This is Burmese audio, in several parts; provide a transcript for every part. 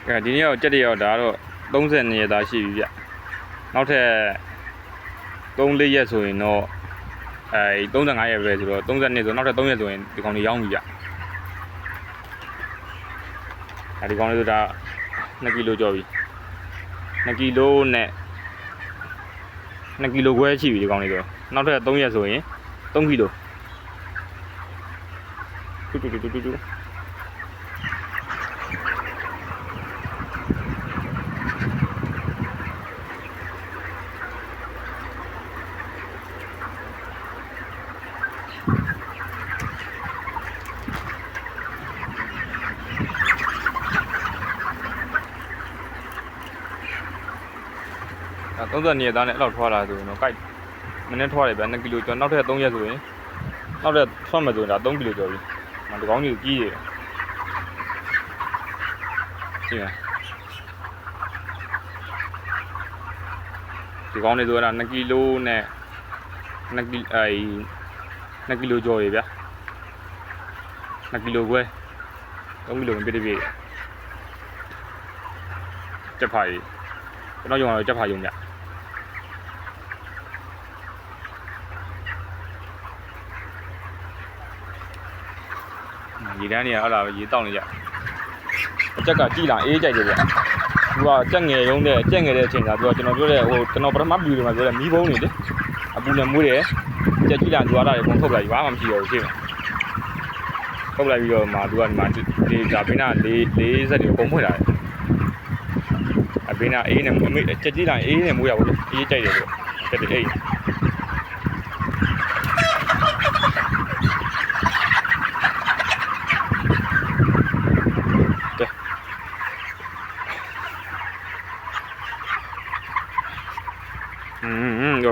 ဒီနေ့တော့ကြက်တရောဒါတော့30ရက်သားရှိပြီဗျနောက်ထပ်3-4ရက်ဆိုရင်တော့35ရက်ပဲဆိုတော့32ဆိုနောက်ထပ်3ရက်ဆိုရင်ဒီကောင်လေးရောင်းပြီဗျဒီကောင်လေးဆိုတာ2ကီလိုကျော်ပြီ2ကီလိုနဲ့2ကီလိုခွဲရှိပြီဒီကောင်လေးဆိုနောက်ထပ်3ရက်ဆိုရင်3ကီလိုတူ30ရက်သားနဲ့အဲ့လောက်ထွားလာဆိုရင်တော့ကိုက်မနေ့ထွားတယ်ဗျ2ကီလိုကျော်နောက်ထပ်3ရက်ဆိုရင်နောက်ထပ်ထွားမယ်ဆိုရင်ဒါ3ကီလိုကျော်ပြီဒီကောင်းကြီးကြီးတယ်ကြည့်ဒီကောင်းလေးဆိုတာ2ကီလိုနဲ့2ကီလိုကျော်ရဗျ2ကီလိုခွဲ3ကီလိုပြည့်ပြည့်ကြက်ဖာကြီးကျွန်တော်用တော့ကြက်ဖာ用ကြရေတန်းတွေကအဲ့လာပဲရေတောက်နေကြအကြက်ကကြည်လာအေးကြိုက်တယ်ဗျသူကကြက်ငယ်ရုံးတဲ့ကြက်ငယ်တဲ့အချိန်ကသူကကျွန်တော်ပြောတဲ့ကျွန်တော်ပထမဗီဒီယိုမှာပြောတဲ့မီးဘုံနေလေအပူနဲ့မွေးတယ်ကြက်ကြည်လာကြွားတာတွေပုံထုတ်လိုက်ဘာမှမရှိတော့ဘူးရှင်းထုတ်လိုက်ပြီးတော့မှသူကဒီမှာဒီဒါဘေးနာ၄ဆက်တွေပုံဖွင့်လာတယ်အဘေးနာအေးနဲ့ကြက်ကြည်လာအေးနဲ့မွေးရပါလို့အေးကြိုက်တယ်ဆိုကြက်တွေအေး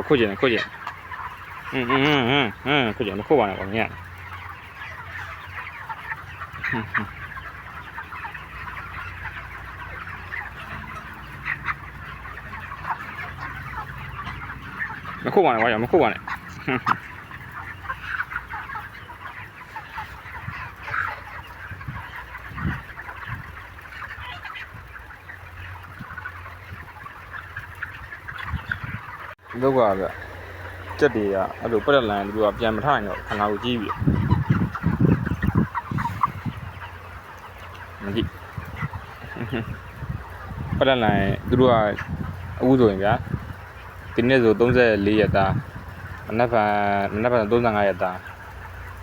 ခုကျင်ခုကျင်ခုကျင်မခုပါနဲ့ကောင်ညာမခုပါနဲ့ကွာမခုပါနဲ့လောက်ကဗျကြက်တွေကအဲ့လိုပရက်လန်သူကပြန်မထားနိုင်တော့ခဏကိုကြီးပြီမကြည့်ပရက်လန်သူတို့ကအခုဆိုရင်ဗျာဒီနေ့ဆို34ရက်သားမနက်ဖြန်35ရက်သား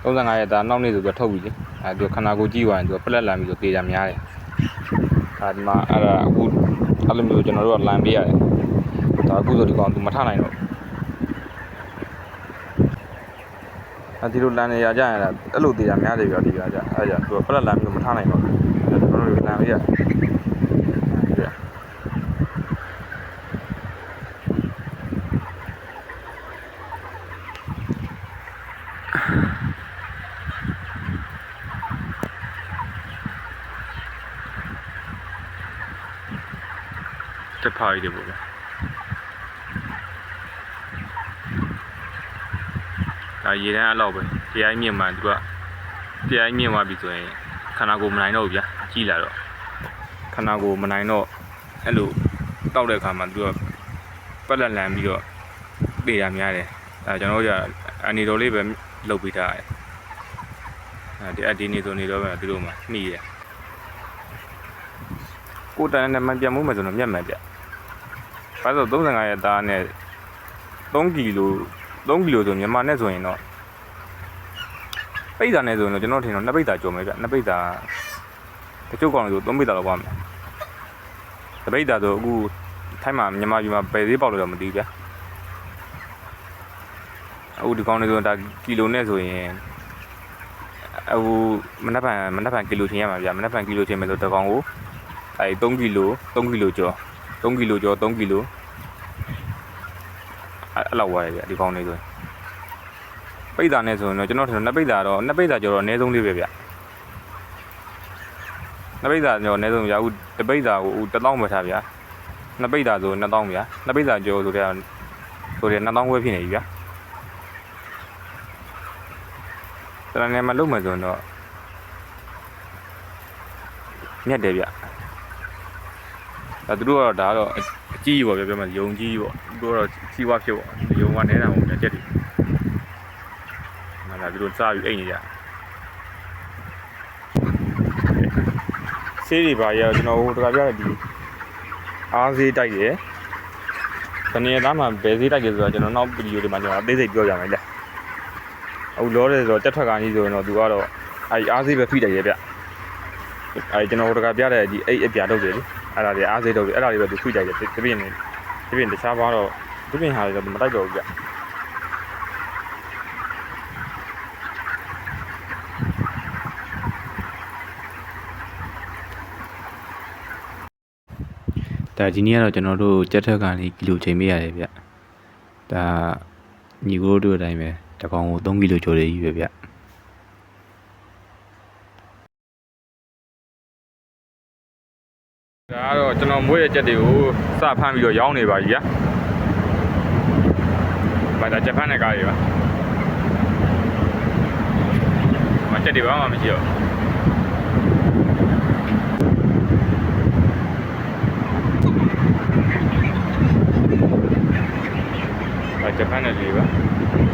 35ရက်သားနောက်နေ့ဆိုပြီးထုတ်ပြီလေအဲ့သူခဏကိုကြီးသွားရင်သူပရက်လန်ပြီးဆိုတေးကြများတယ်ဒီမှာအဲ့ဒါအခုအဲ့လိုမျိုးကျွန်တော်တို့ကလန်ပေးရတယ်ဒါအခုဆိုဒီကောင်သူမထနိုင်တော့ဒီလိုလန်နေရကြရင်အဲ့လိုသေးတာများတယ်ပြောဒီပြကြအဲ့ကြသူကပလက်လန်မျိုးမထနိုင်တော့ကျွန်တော်တို့လန်ပေးရတက်ဖားရည်ပေါ့ဗျာဒါရေတန်းအဲ့လောက်ပဲတရားမြင့်မှသူကတရားမြင့်သွားပြီဆိုရင်ခန္ဓာကိုယ်မနိုင်တော့ဘူးဗျာကြီးလာတော့ခန္ဓာကိုယ်မနိုင်တော့အဲ့လိုတောက်တဲ့အခါမှာသူကပက်လက်လန်ပြီးတော့ပြေးရများတယ်ဒါကျွန်တော်တို့အနေတော်လေးပဲလှုပ်ပေးထားတယ်ဒီနေဆိုနေတော့ပဲသူတို့မှနှီးတယ်ကိုယ်တန်းနဲ့မှပြန်မှုမယ်ဆိုတော့မြတ်မှန်ဗျဘာလို့35ရက်သားနဲ့3ကီလိုဆိုမြန်မာနဲ့ဆိုရင်တော့ပိတ်တာနဲ့ဆိုရင်တော့ကျွန်တော်ထင်တော့2ပိတ်တာကျော်မယ်ဗျ2ပိတ်တာတချို့ကောင်ဆို3ပိတ်တာလောက်ပါမယ်2ပိတ်တာဆိုအခုထိုင်းမှာမြန်မာပြည်မှာပဲသေးပေါက်လို့တော့မသိဘူးဗျအခုဒီကောင်တွေဆိုဒါကီလိုနဲ့ဆိုရင်အခုမနက်ဖြန်ကီလိုချင်းရမှာဗျမနက်ဖြန်ကီလိုချင်းမယ်ဆိုတကောင်ကို3ကီလိုကျော်3ကီလိုအဲ့လောက်ဝါရဗျဒီကောင်လေးဆိုပိတ်တာနဲ့ဆိုရင်တော့ကျွန်တော်ထင်2ပိတ်တာတော့2ပိတ်တာကျော်တော့အနည်းဆုံးလေးပဲဗျ2ပိတ်တာကျော်အနည်းဆုံးဗျအခု1ပိတ်တာကို1000ပဲထားဗျ2ပိတ်တာဆို2000ဗျ2ပိတ်တာကျော်ဆိုတဲ့2000ခွဲဖြစ်နေပြီဗျတရနယ်မှာလုံးမယ်ဆိုရင်တော့မြတ်တယ်ဗျ ဒါသူတို့ကတော့ဒါကတော့အကြီးပေါ့ပြောမှယုံကြီးပေါ့သူတို့ကတော့စီးပွားဖြစ်ပေါ့ယုံကနဲတာပေါ့ကြက်တွေဒါသူတို့စားပြီးအိတ်နေကြဆေးတွေပါရကျွန်တော်ဟိုတခါပြတဲ့ဒီအားဆေးတိုက်တယ်ခဏသားမှဘယ်ဆေးတိုက်တယ်ဆိုတော့ကျွန်တော်နောက်ဗီဒီယိုတွေမှာကျွန်တော်အသေးစိတ်ပြောကြမယ်လေအခုလောတယ်ဆိုတော့တက်ထက်ကကြီးဆိုရင်တော့သူကတော့အားဆေးပဲဖိတိုက်ရဗျကျွန်တော်ဟိုတခါပြတဲ့ဒီအိတ်အပြာထုတ်တယ်လေအဲ့ဒါတွေအားစိတ်တော့အဲ့ဒါတွေပဲသူခွိကြတယ်တပြင်းတခြားဘာတော့တပြင်းဟာတွေတော့မတိုက်တော့ဘူးကြဒါဒီနေ့ကတော့ကျွန်တော်တို့ကြက်ထက်ကနေကီလိုချိန်ပေးရတယ်ဗျဒါညီကိုတို့အတိုင်းပဲတစ်ကောင်ကို3ကီလိုကျော်တယ်ကြီးပဲဗျဒါကတော့ကျွန်တော်မွေးတဲ့ကြက်တွေကိုစဖမ်းပြီးတော့ရောင်းနေပါကြီးဗျာ။ဒါဂျပန်နဲ့ကားတွေပါ။ကြက်တွေဘာမှမရှိတော့။ဂျပန်နဲ့တွေပါ။